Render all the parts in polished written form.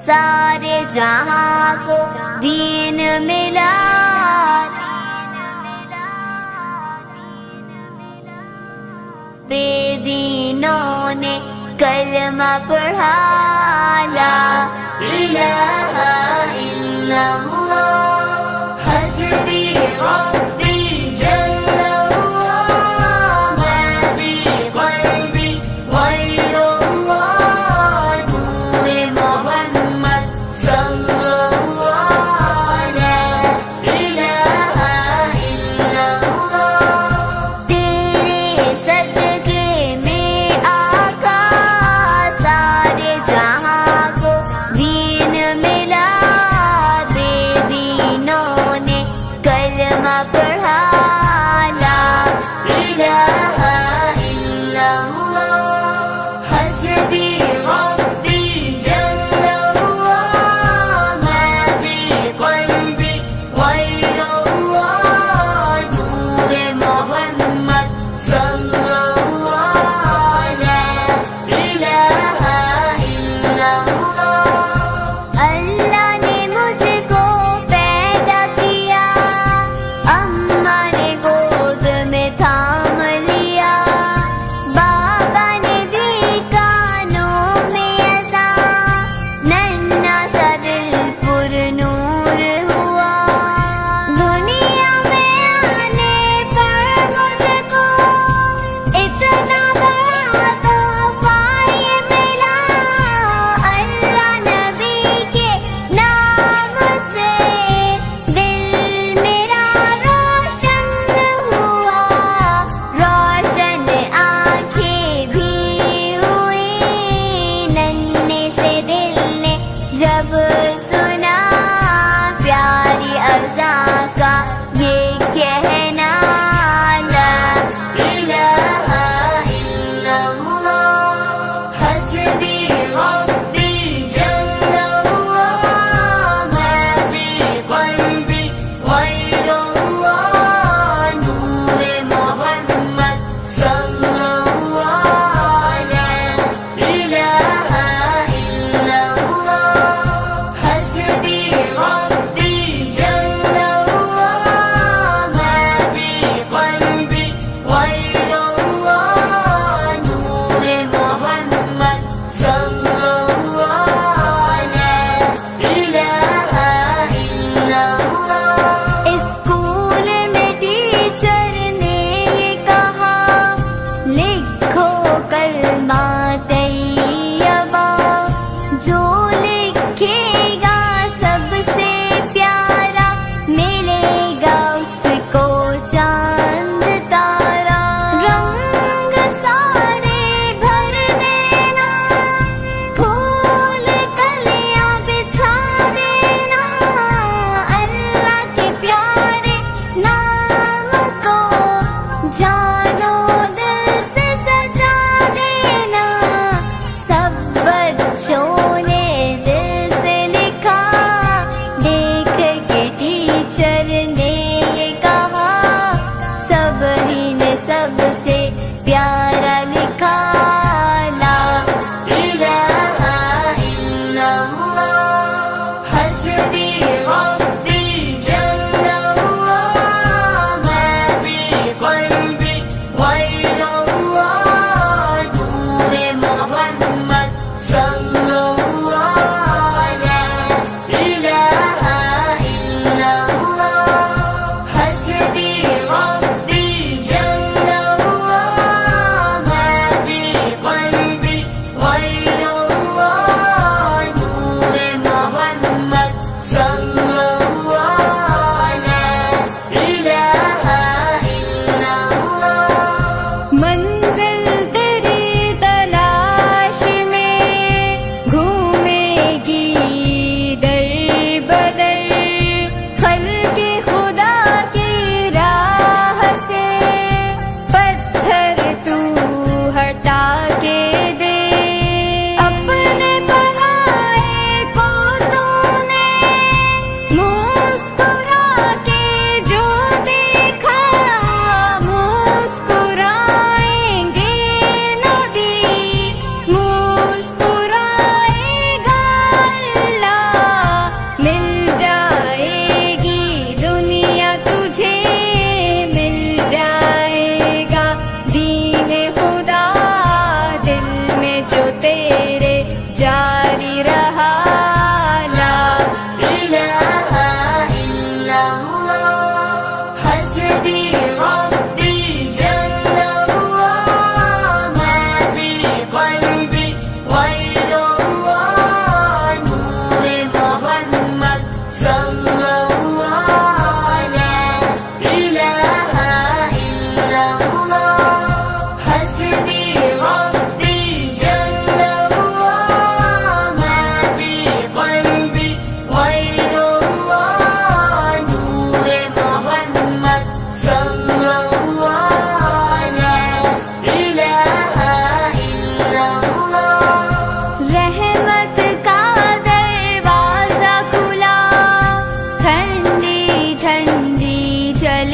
سارے جہاں کو دین ملا، بے دینوں نے کلمہ پڑھا، لا الہ الا اللہ حسبی ربی جل اللہ، ما فی قلبی غیر اللہ، نور محمد صلی اللہ، لا الہ الا اللہ، تیرے صدقے میں آقا سارے جہاں کو دین ملا، بے دینوں نے کلمہ پڑھا، لا الہ الا اللہ حسبی ربی جل اللہ، ما فی قلبی غیر اللہ، نور محمد صلی اللہ، لا الہ الا اللہ۔ اللہ نے مجھ کو پیدا کیا، اماں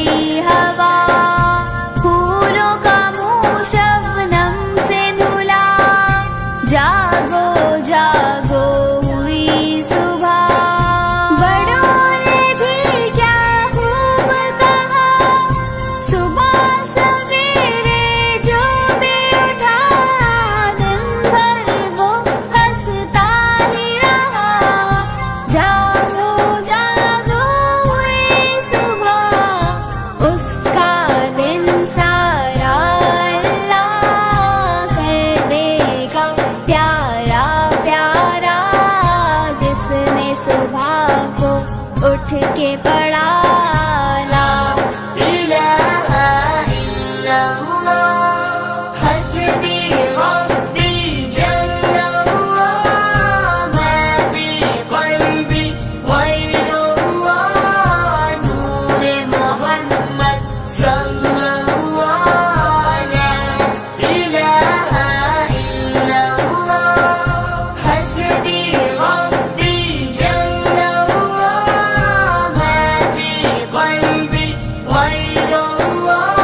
हुई हवा, फूलों का मुंह शबनम से धुला, जागो जागो हुई सुबह। बड़ों ने भी क्या खूब कहा, सुबह सवेरे जो भी उठा, दिन भर वो हंसता ही रहा। जागो जागो हुई सुबह, उसका दिन सारा अल्लाह कर देगा प्यारा प्यारा, जिसने सुबह को उठ के पढ़ा ला इलाहा इल्लल्लाह, हस्बी रब्बी जल्लल्लाह, मा फी क़ल्बी ग़ैरुल्लाह, नूरे मोहम्मद सल्लल्लाह, ला इलाहा इल्लल्लाह, हस्बी रब्बी जल्लल्लाह, मा फी क़ल्बी ग़ैरुल्लाह,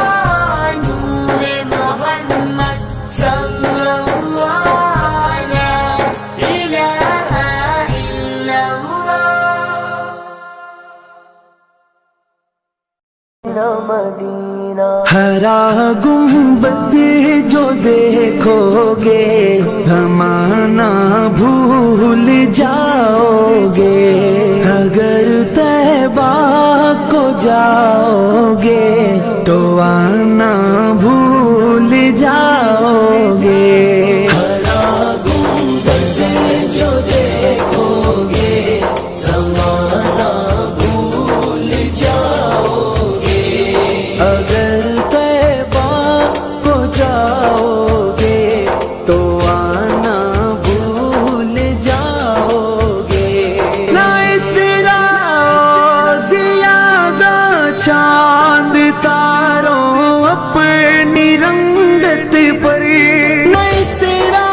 नूरे मोहम्मद सल्लल्लाह, ला इलाहा इल्लल्लाह। हरा गुंबद जो देखोगे, ज़माना भूल जाओगे। अगर तैबा को जाओगे, तो आना भूल जाओगे। हरा गुंबद जो देखोगे, ज़माना भूल जाओगे। अगर तैबा को जाओगे, तो आना भूल जाओगे। ना इतना ज़्यादा चांद तारों अपनी रंगत पर, ना इतना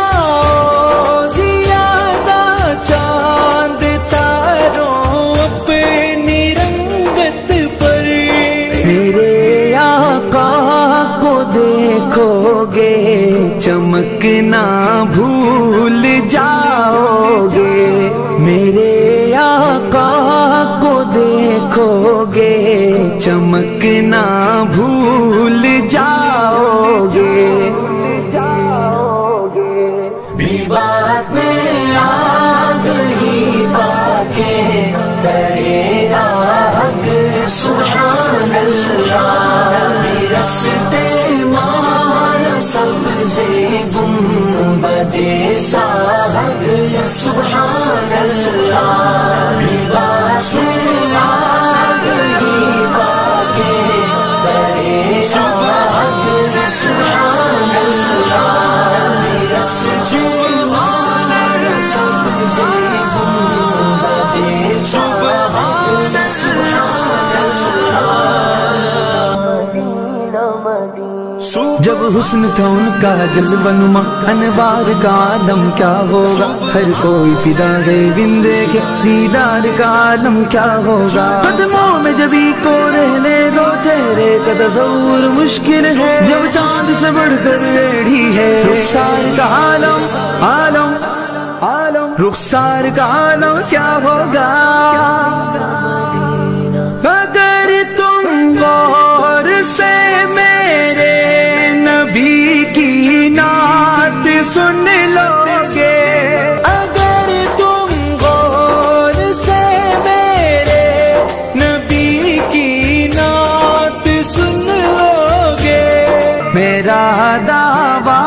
ज़्यादा चांद तारों अपनी रंगत पर। मेरे आका को देखोगे, चमकना भूल जाओगे। मेरे आका को देखोगे, चमकना भूल जाओगे। भी बात में आग ही पाके तेरे आग सुभान अल्लाह। रस्ते मार सबसे गुंबदे साहब सुभान अल्लाह। भी बात में आग ही पाके तेरे आग सुभान अल्लाह। रस्ते मार सबसे गुंबदे सुभान अल्लाह। जब हुस्न था उनका जलवनुमा, अनवार का आलम क्या होगा। हर कोई फिदा है बिन देखे, दीदार का आलम क्या होगा। कदमों में जबी को रहने दो, चेहरे का तस्वुर मुश्किल है। जब चांद से बढ़कर रेडी है, रुखसार का आलम आलम आलम, रुखसार का आलम क्या होगा। अगर तुम गौर से मेरे नबी की नात सुन लोगे, अगर तुम गौर से मेरे नबी की नात सुन लोगे, मेरा दावा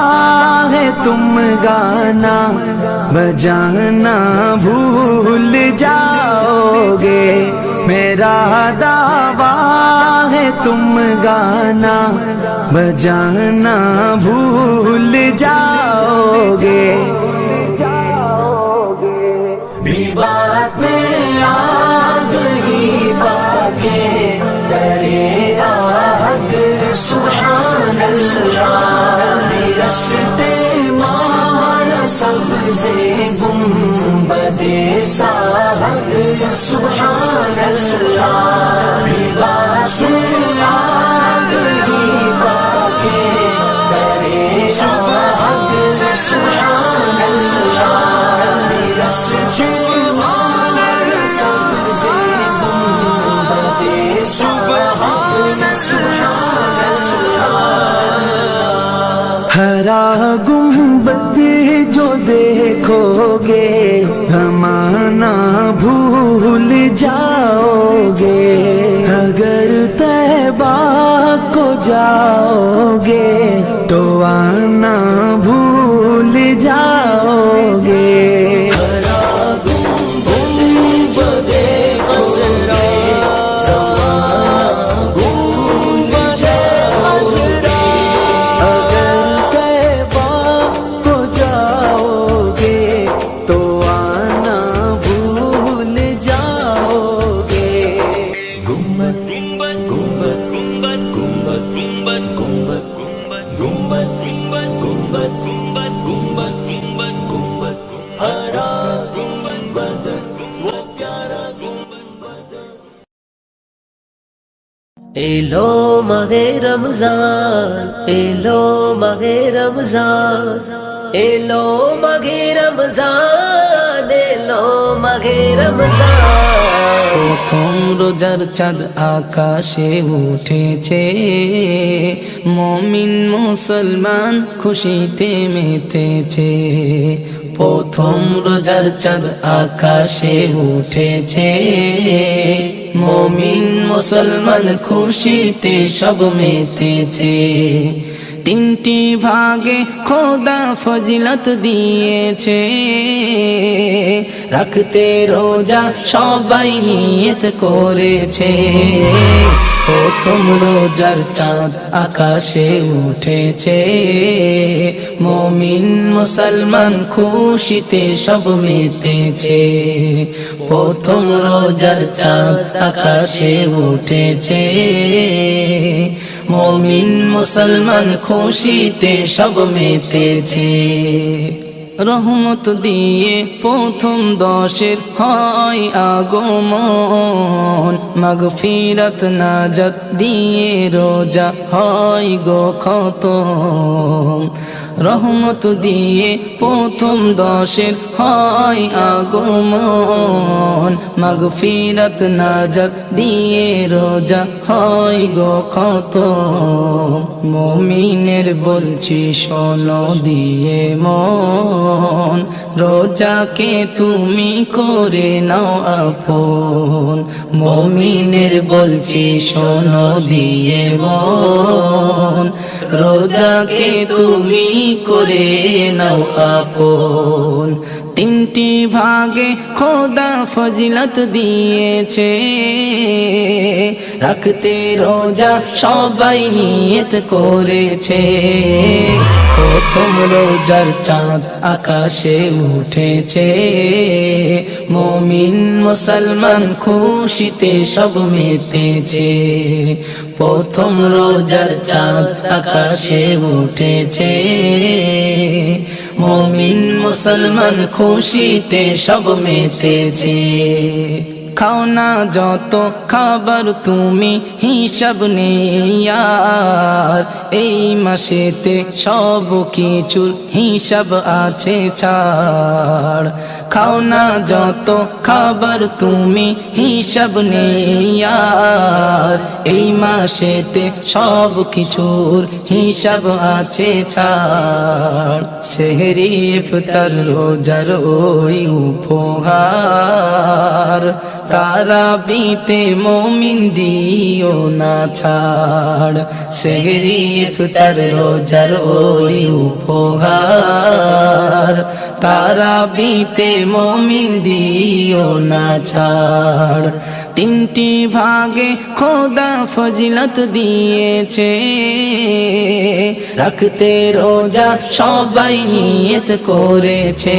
है तुम गाना बजाना भूल जाओगे। मेरा दावा है तुम गाना बजाना भूल जाओगे। भी बात में आग ही पाके तेरे आग सुभान अल्लाह। रस्ते मारा सबसे गुंबदे साहब सुभान अल्लाह। भी बात में हरा गुंबद जो देखोगे ज़माना भूल जाओगे, अगर तैबा को जाओगे तो आना भूल जाओगे। हरा गुंबद जो देखोगे ज़माना भूल जाओगे, अगर तैबा को जाओगे तो आना भूल जाओगे। गुंबद गुंबद गुंबद गुंबद गुंबद गुंबद गुंबद गुंबद गुंबद गुंबद गुंबद गुंबद हरा गुंबद वो प्यारा गुंबद। एलो माहे रमजान, एलो माहे रमजान, एलो माहे रमजान, एलो माहे रमजान। প্রথম রোজার চাঁদ আকাশে উঠেছে, মুমিন মুসলমান খুশিতে মেতেছে। প্রথম রোজার চাঁদ আকাশে উঠেছে, মুমিন মুসলমান খুশিতে সব মেতেছে। তিনটি ভাগে খোদা ফজিলত দিয়েছে, রাখতে রোজা সবাই নিয়ত করেছে। প্রথম রোজার চাঁদ আকাশে উঠেছে, মুমিন মুসলমান খুশিতে সব মেতেছে। প্রথম রোজার চাঁদ আকাশে উঠেছে, মুমিন মুসলমান খুশিতে সব মেতেছে। রহমত দিয়ে প্রথম দশের হয় আগমন, মাগফিরাত নাজাত দিয়ে রোজা হয় গো খতম। রহমত দিয়ে প্রথম দশের হয় আগমন, মাগফিরাত নাজাত দিয়ে রোজা হয় গো খতম। মুমিনের বলছি শোনো দিয়ে মন, রোজাকে তুমি করে নাও আপন। মুমিনের বলছি শোনো দিয়ে মন, রোজাকে তুমি করে নাও আপন। তিনটি ভাগে খোদা ফজিলত দিয়েছে, রাখতে রোজা সবাই নিয়ত করেছে। প্রথম রোজার চাঁদ আকাশে উঠেছে, মুমিন মুসলমান খুশিতে সব মেতেছে। প্রথম রোজার চাঁদ আকাশে উঠেছে, মুমিন মুসলমান খুশিতে সব মেতেছে। খাও না যত খাবার তুমি হিসাব নেই আর, এই মাসেতে সব কিছুর হিসাব আছে ছাড়। খাও না যত খাবার তুমি হিসাব নেই আর, এই মাসেতে সব কিছুর হিসাব আছে ছাড়। সেহরি ইফতার রোজার ওই উপহার, তারাবিতে মুমিন দিও না ছাড়। সেহরি ইফতার রোজার ওই উপহার, তারাবিতে মুমিন দিও না ছাড়। তিনটি ভাগে খোদা ফজিলত দিয়েছে, রাখতে রোজা সবাই নিয়ত করেছে।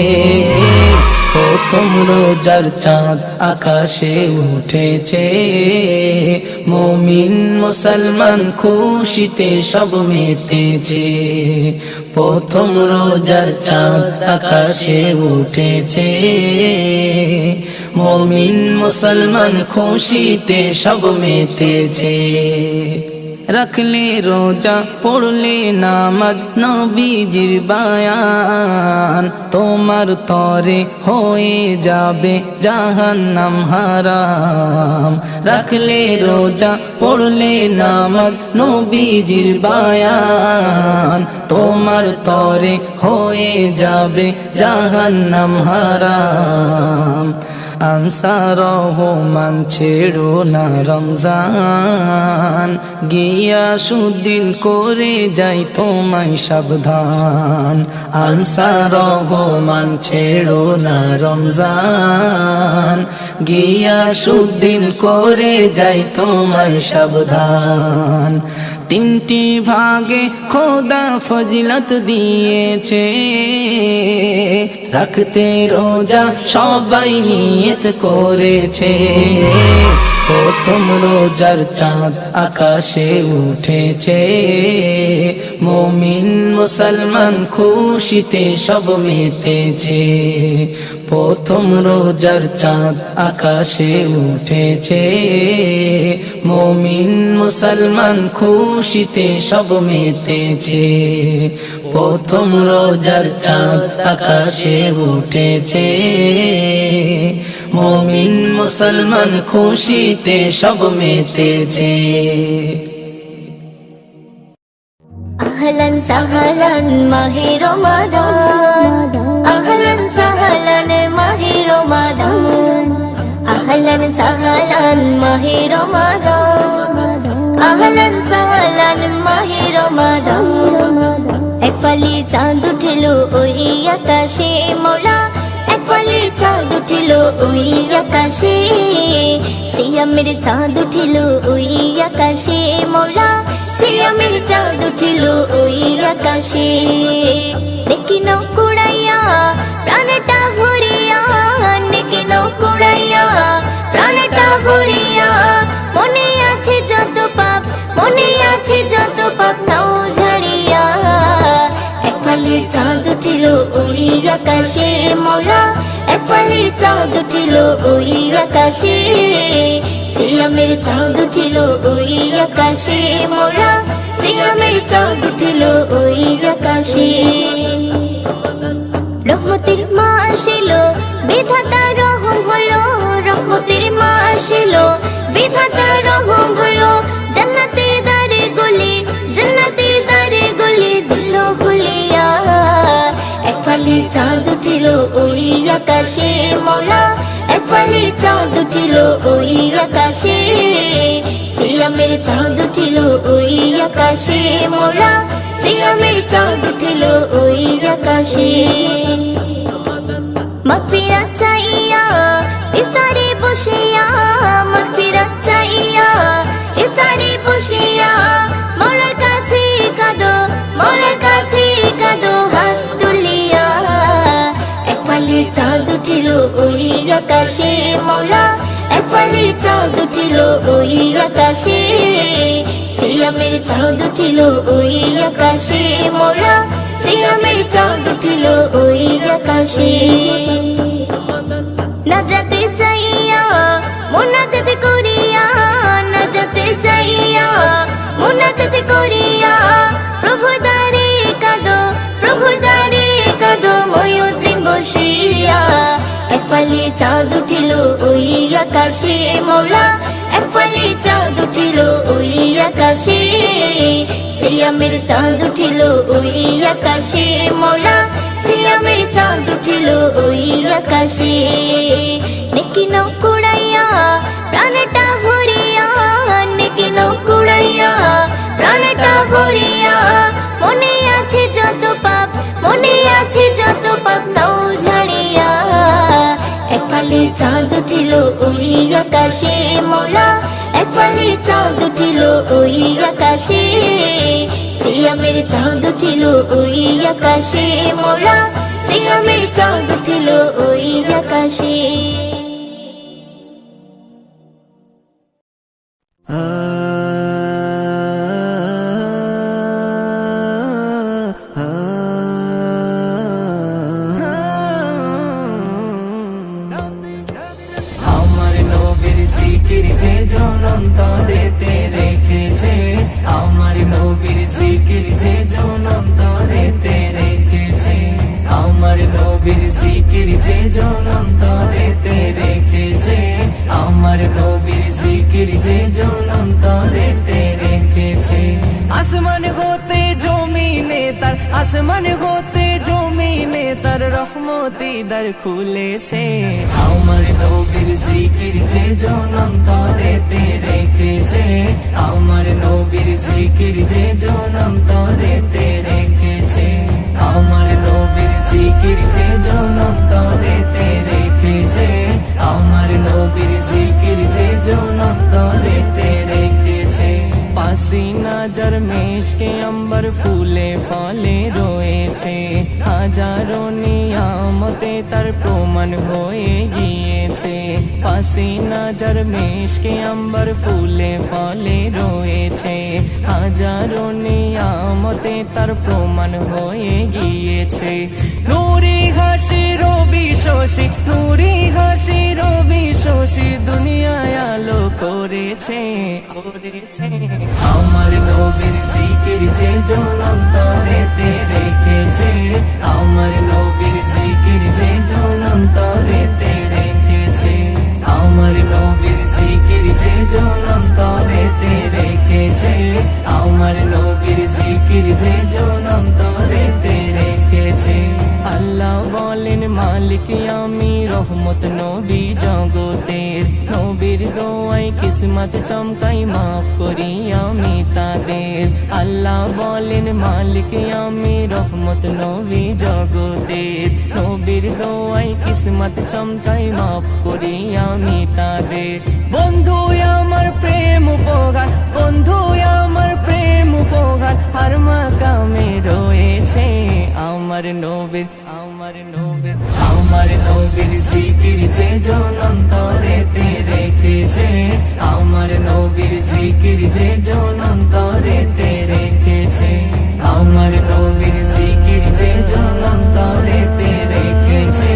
প্রথম রোজার চাঁদ আকাশে উঠেছে, মুমিন মুসলমান খুশিতে সব মেতেছে। প্রথম রোজার চাঁদ আকাশে উঠেছে, মুমিন মুসলমান খুশিতে সব মেতেছে। রাখলে রোজা পড়লে নামাজ নবীজির বায়ান তোমার তরে হয়ে যাবে জাহান্নাম হারাম রাখলে রোজা পড়লে নামাজ নবীজির বায়ান তোমার তরে হয়ে যাবে জাহান্নাম হারাম আনসার রহমান ছেড়ো না রমজান গিয়াসুদ্দিন করে যাই তোমায় সাবধান আনসার রহমান ছেড়ো না রমজান গিয়াসুদ্দিন করে যাই তোমায় সাবধান তিনটি ভাগে খোদা ফজিলত দিয়েছে রাখতে রোজা সবাই নিয়ত করেছে প্রথম রোজার চাঁদ আকাশে উঠেছে মুমিন মুসলমান খুশিতে সব মেতেছে প্রথম রোজার চাঁদ আকাশে উঠেছে মুমিন মুসলমান খুশিতে সব মেতেছে প্রথম রোজার চাঁদ আকাশে উঠেছে মুমিন মুসলমান খুশিতে সব মেতেছে अहलन सहलन माहे रमजान अहलन सहलन माहे रमजान अहलन सहलन माहे रमजान अहलन सहलन माहे रमजान एक पली चाँद उठिलो ओई आकाशे मौला एक पली चाँद उठिलो ओई आकाशे सियामेर चाँद उठिलो ओई आकाशे मौला सियामेर चाँद उठिलो ओई आकाशे नेकी नौ कुड़ाइया प्राणटा भरिया नेकी नौ कुड़ाइया प्राणटा भरिया मने आछे जत पाप मने आछे जत पाप नाओ झाड़िया एक फाली चाँद उठिलो ओई आकाशे मौला एक फाली चाँद उठिलो ओई आकाशे सियामेर चाँद उठिलो ओई आकाशे मौला सियामेर चाँद उठिलो ओई आकाशे रहमतेर मास आसिलो বিধাতা রহম হলো রহমতের মাস আসিলো বিধাতা রহম হলো জান্নাতের দ্বারে গলি দিল খুলিয়া এক ফালি চাঁদ উঠিল ওই আকাশে মওলা এক ফালি চাঁদ উঠিল ওই আকাশে সিয়ামের চাঁদ উঠিল ওই আকাশে মওলা সিয়ামের চাঁদ উঠিল ওই আকাশে মাগফিরাত চাইয়া ইফতারে বসিয়া মাগফিরাত চাইয়া ইফতারে বসিয়া মওলার কাছে কাঁদো হাত তুলিয়া এক ফালি চাঁদ উঠিল ওই আকাশে মওলা এক ফালি চাঁদ উঠিল ওই আকাশে সিয়ামের চাঁদ উঠিল ওই আকাশে মওলা সিয়ামের চাঁদ উঠিল ওই আকাশে নাজাতে চাইয়া মোনাজাত করিয়া নাজাতে চাইয়া মোনাজাত করিয়া প্রভু দ্বারে কাঁদো ময়ূরদিন বসিয়া এক ফালি চাঁদ উঠিল ওই আকাশে মওলা এক ফালি চাঁদ উঠিল ওই আকাশে সিয়ামের চাঁদ উঠিল ওই আকাশে মওলা সিয়ামের চাঁদ উঠিল ওই আকাশে নেকি নৌ কুড়াইয়া প্রাণটা ভরিয়া নেকি নৌ কুড়াইয়া প্রাণটা ভরিয়া মনে আছে যত পাপ নাও ঝাড়িয়া এক ফালি চাঁদ উঠিল ওই আকাশে মওলা এক ফালি চাঁদ উঠিল ওই আকাশে সিয়ামের চাঁদ উঠিল ওই আকাশে মওলা সিয়ামের চাঁদ উঠিল ওই আকাশে আমার নবীর জিকির যে ঝলন্তরেতে রেখেছে আসমান হতে জমিনে তার, আসমান হতে জমিনে তার রহমতি দ্বার খুলেছে। আমার নবীর জিকির যে জন অন্তরেতে রেখেছে, আমার নবীর জিকির যে জন অন্তরেতে রেখেছে, আমার নবীর জিকির যে জন অন্তরেতে রেখেছে, আমার নবীর জিকির যে জন অন্তরেতে রেখেছে। পাসি নজর মেশকে অম্বর ফুলে ফলে রয়েছে, হাজারো নিয়ামতে তার প্রমাণ হয়ে গিয়েছে। পাসি নজর মেশকে অম্বর ফুলে ফলে রয়েছে, হাজারো নিয়ামতে তার প্রমাণ হয়ে গিয়েছে। নূরি হাসি রবি শশী, নূরি হাসি রবি শশী দুনিয়ায় আলো করেছে, করেছে। আমার নবীর জিকির যে জন অন্তরেতে রেখেছে, আমার নবীর জিকির যে জন অন্তরেতে রেখেছে, আমার নবীর জিকির যে জন অন্তরেতে রেখেছে, আমার নবীর জিকির যে জন অন্তরেতে রেখেছে। আল্লাহ বলেন মালিক আমি রহমত নবী জগতের, নবীর দোয়াই কিসমত চমকাই মাফ করি আমি তাদের। আল্লাহ বলেন মালিক আমি রহমত নবী জগতের, নবীর দোয়াই কিসমত চমকাই মাফ করি আমি তাদের। বন্ধু আমার প্রেম উপহার, বন্ধু আমার প্রেম উপহার হার মাকামে রয়েছে। আমার নবীর, আমার নবীর, আমার নবীর জিকির যে জন অন্তরেতে রেখেছে, আমার নবীর জিকির যে জন অন্তরেতে রেখেছে, আমার নবীর জিকির যে জন অন্তরেতে রেখেছে,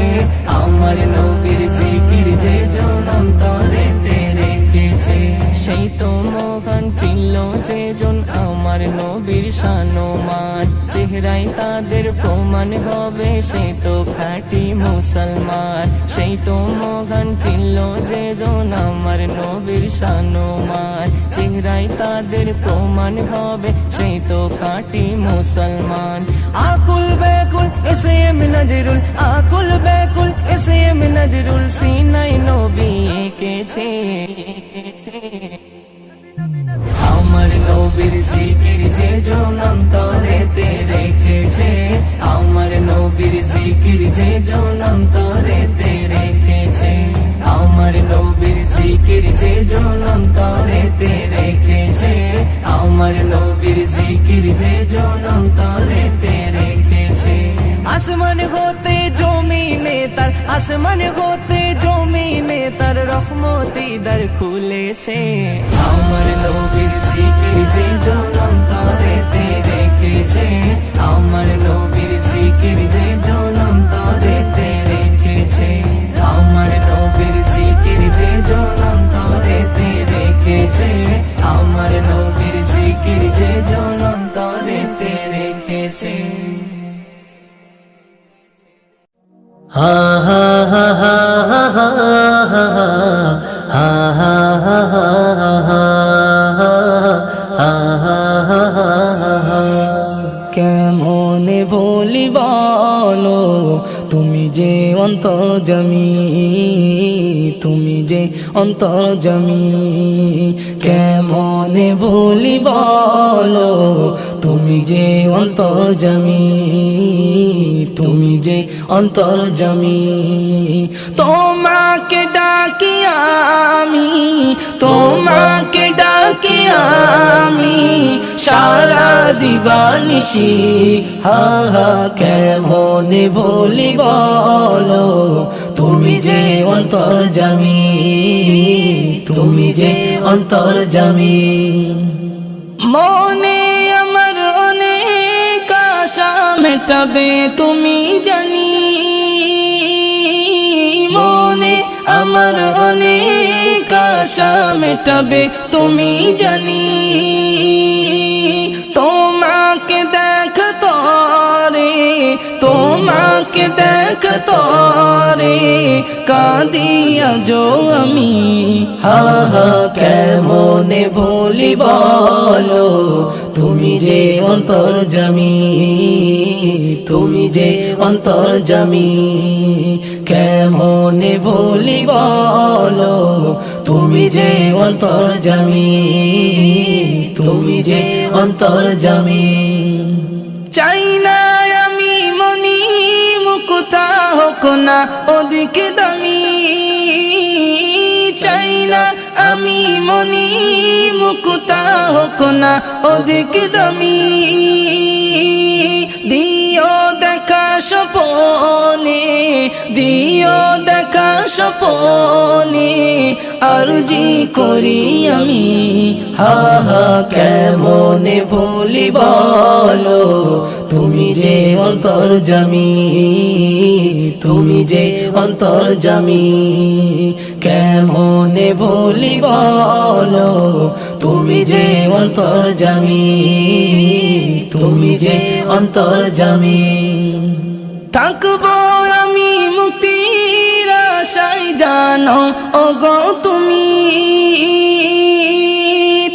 আমার নবীর জিকির যে জন অন্তরেতে রেখেছে। সেই তো মহান ছিল যে জন আমার নবীর শানমান, চেহারায় তাদের প্রমাণ হবে সেই তো খাঁটি মুসলমান। সেই তো মহান ছিল যে জন আমার নবীর শানমান, চেহারায় তাদের প্রমাণ হবে সেই তো খাঁটি মুসলমান। আকুল বেকুল এসে এম নজরুল, আকুল বেকুল এসে এম নজরুল সিনাই নবী এঁকেছে, এঁকেছে। আমার নবীর জিকির যে জন অন্তরেতে রেখেছে, আমার নবীর জিকির যে জন অন্তরেতে রেখেছে, আমার নবীর জিকির যে জন অন্তরেতে রেখেছে, আমার নবীর জিকির যে জন অন্তরেতে রেখেছে। আসমান হতে জমিনে তার, আসমান হতে জমিনে তার রহমতি দ্বার খুলেছে। আমার নবীর জিকির যে জন অন্তরেতে রেখেছে, আমার নবীর জিকির যে জন অন্তরেতে রেখেছে, আমার নবীর জিকির যে জন অন্তরেতে রেখেছে, আমার নবীর জিকির যে জন অন্তরেতে রেখেছে। হা হা হা হা হা হা হা হা হা হা। কেমনে বলি বলো তুমি যে অন্তর্যামী, তুমি যে অন্তর্যামী। কেমনে বলি বলো তুমি যে অন্তর্যামী, তুমি যে অন্তর্যামী। তোমাকে ডাকি আমি, তোমাকে ডাকি আমি সারা দিবানিশি। হা হা কেমনে বলি বলো তুমি যে অন্তর্যামী, তুমি যে অন্তর্যামী। মনে আমার অনেক আশা মেটাবে তুমি জানি, মনে আমার অনেক আশা মেটাবে তুমি জানি। তোমাকে দেখ তরে, তোমাকে তোমাকে দেখ তরে কাঁদিয়া যো আমি, হা হা কেমনে ভুলি বলো তুমি যে অন্তর্যামী, তুমি যে অন্তর্যামী। কেমনে ভুলি বলো তুমি যে অন্তর্যামী, তুমি যে অন্তর্যামী। চাই না আমি মনি মুকুতা হোক না ওদিকে দামি, চাই না আমি মনি মুকুতা হোক না ওদিকে দামি। দিও দেখা স্বপনে, দিও দেখা স্বপনে আরজি করি আমি, হা হা কেমনে ভুলি বলো তুমি যে অন্তর্যামী, তুমি যে অন্তর্যামী। কেমনে ভুলি বলো তুমি যে অন্তর্যামী, তুমি যে অন্তর্যামী। থাকবো আমি মুক্তির আশায় জানো ওগো তুমি,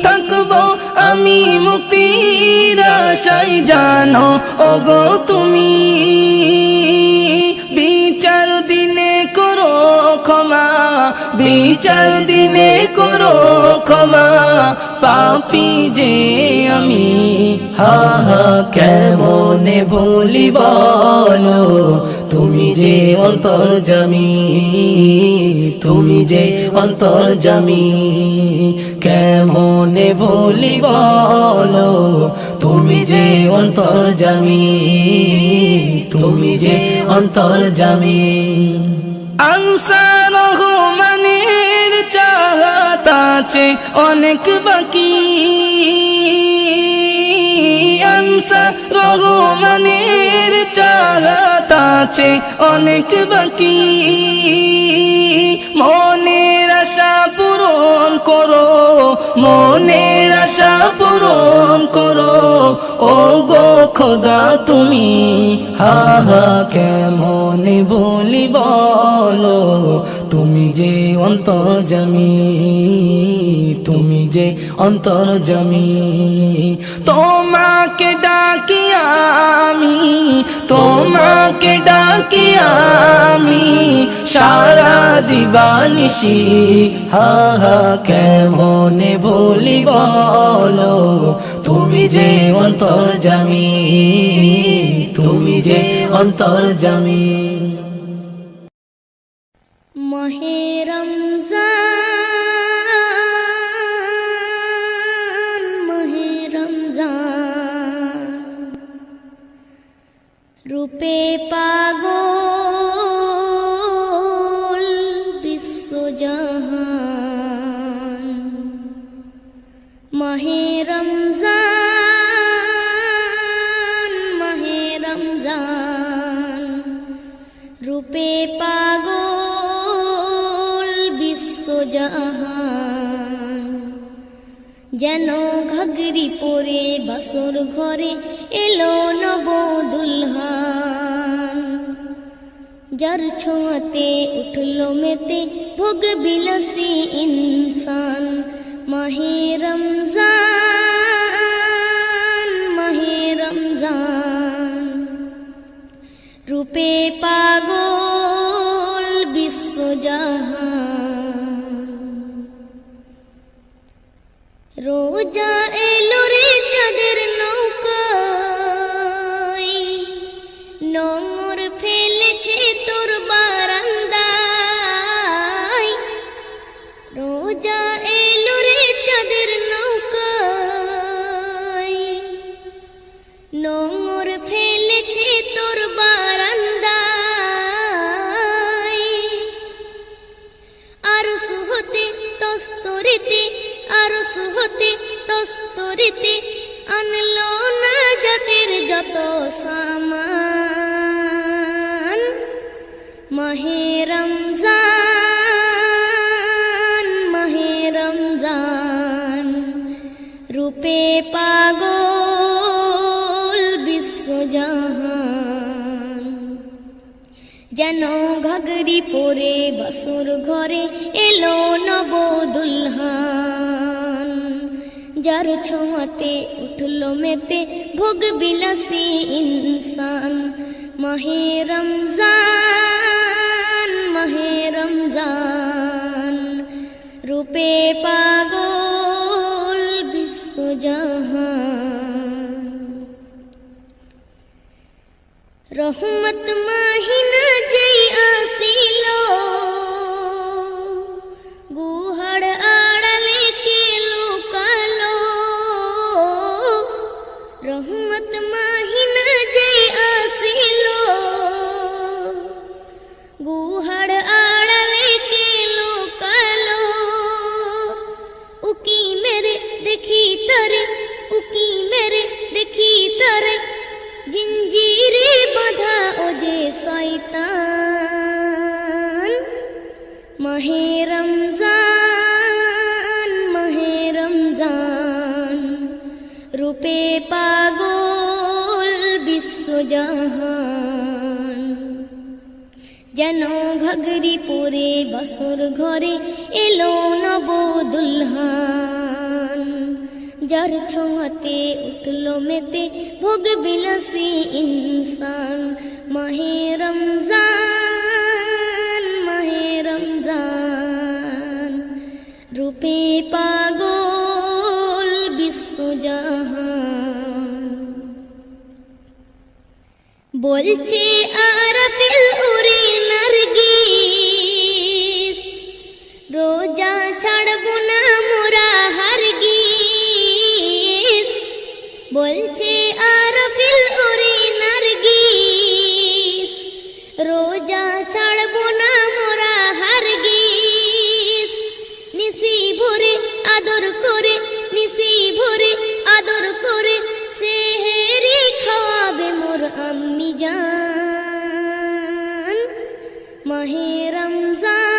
থাকবো আমি মুক্তির আশায় জানো ওগো তুমি। বিচার দিনে করো ক্ষমা, বিচার দিনে করো ক্ষমা, পাপী যে আমি, হা হা কেমনে ভুলি বলো তুমি যে অন্তর্যামী, তুমি যে অন্তর্যামী। কেমনে ভুলি বলো তুমি যে অন্তর্যামী, তুমি যে অন্তর্যামী। আনসার রহমানের চাহত আছে অনেক বাকি, আনসার রহমানের চাহত আছে অনেক বাকি। মনের আশা পূরণ করো, মনের আশা পূরণ করো ও গো খোদা তুমি, হা হা কেমনে বলি বলো তুমি যে অন্তর্যামী, তুমি যে অন্তর্যামী। তোমাকে ডাকি আমি, তোমাকে ডাকি আমি সারা দিবানিশি, হা হা কেমনে বলি বলো তুমি যে অন্তর্যামী, তুমি যে অন্তর্যামী। মাহে রমজান, মাহে রমজান, রূপে পাগল বিশ্বজাহান। মাহে রমজান, মাহে রমজান, রূপে পাগল বিশ্বজাহান। যেন ঘাগরি পরে বাসর ঘরে এলো নব দুলহান, যার ছোঁয়াতে উঠলো মেতে ভোগ বিলাসী ইনসান। মাহে রমজান, মাহে রমজান, রূপে পাগল বিশ্বজাহান। রোজা এলো রে চাঁদের নৌকায়, নোংর ফেলেছে তোর বারান্দায়। রোজা এলো রে চাঁদের নৌকায়, নোংর ফেলেছে তোর বারান্দায়। আরশ হতে তস্তরিতে, আরশ হতে তস্তরিতে আনলো না জাতের যত সামান। মাহে রমজান, মাহে রমজান, রূপে পাগল। যেন ঘাগরি পরে বাসর ঘরে এলো নব দুলহান, যার ছোঁয়াতে উঠলো মেতে ভোগ বিলাসী ইনসান। মাহে রমজান, মাহে রমজান, রূপে পাগল বিশ্বজাহান। রহমত মাহিনা যেই আসিল, গুহার আড়ালে কে লুকালো। রহমত মাহিনা যেই আসিল, গুহার আড়ালে কে লুকালো। উকি মেরে দেখি তরে, উকি মেরে দেখি তরে, জিঞ্জিরে বাঁধা ও যে শয়তান। মাহে রমজান, মাহে রমজান, রূপে পাগল বিশ্বজাহান। যেন ঘাগরি পরে বাসর ঘরে এলো নব দুলহান, যার ছোঁয়াতে উঠলো মেতে ভোগ বিলাসী ইনসান। মাহে রমজান, মাহে রমজান, রূপে পাগল বিশ্বজাহান। বলছে আরাফিল উরে নারগিস, রোজা ছাড়বো না মোরা হারগিস। বলছে আরাফিল উরে নারগিস, রোজা ছাড়বো না মোরা হারগিস। নিশি ভোরে আদর করে, নিশি ভোরে আদর করে, সেহেরি খাওয়াবে মোর আম্মি জান। মাহে রমজান,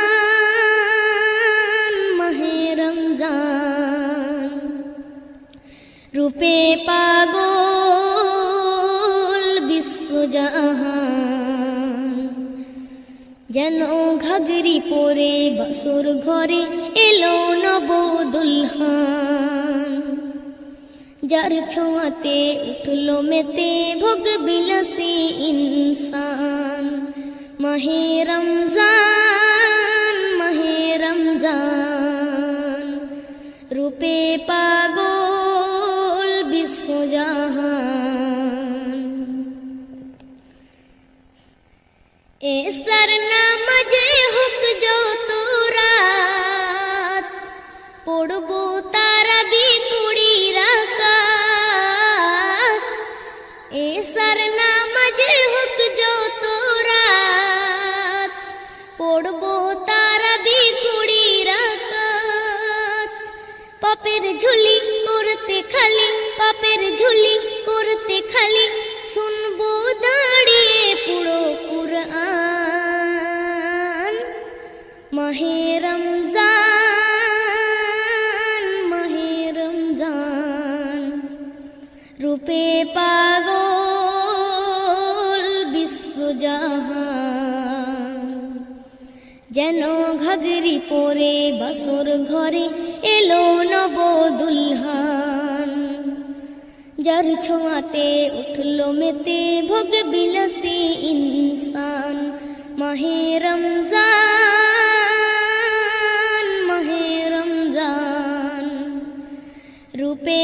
মাহে রমজান, রূপে পাগল বিশ্বজাহান। যেন ঘাগরি পরে বাসর ঘরে এলো নব দুলহান, যার ছোঁয়াতে উঠলো মেতে ভোগ বিলাসী ইনসান। মাহে রমজান, মাহে রমজান, রূপে পাগল বিশ্বজাহান। এসার নামাজে হোক যত রাত, পড়বো তারাবি 20 রাকাত। এসার নামাজে হোক যত রাত, পড়বো তারাবি 20 রাকাত। পাপের ঝুলি করতে খালি, পাপের ঝুলি করতে খালি, শুনবো দাঁড়িয়ে পুরো কুরআন। মাহে রমজান, মাহে রমজান, রূপে পাগল বিশ্বজাহান। যেন ঘাগরি পরে বাসর ঘরে এলো নব দুলহান, যার ছোঁয়াতে উঠলো মেতে ভোগ বিলাসী ইনসান। মাহে রমজান, মাহে রমজান, রূপে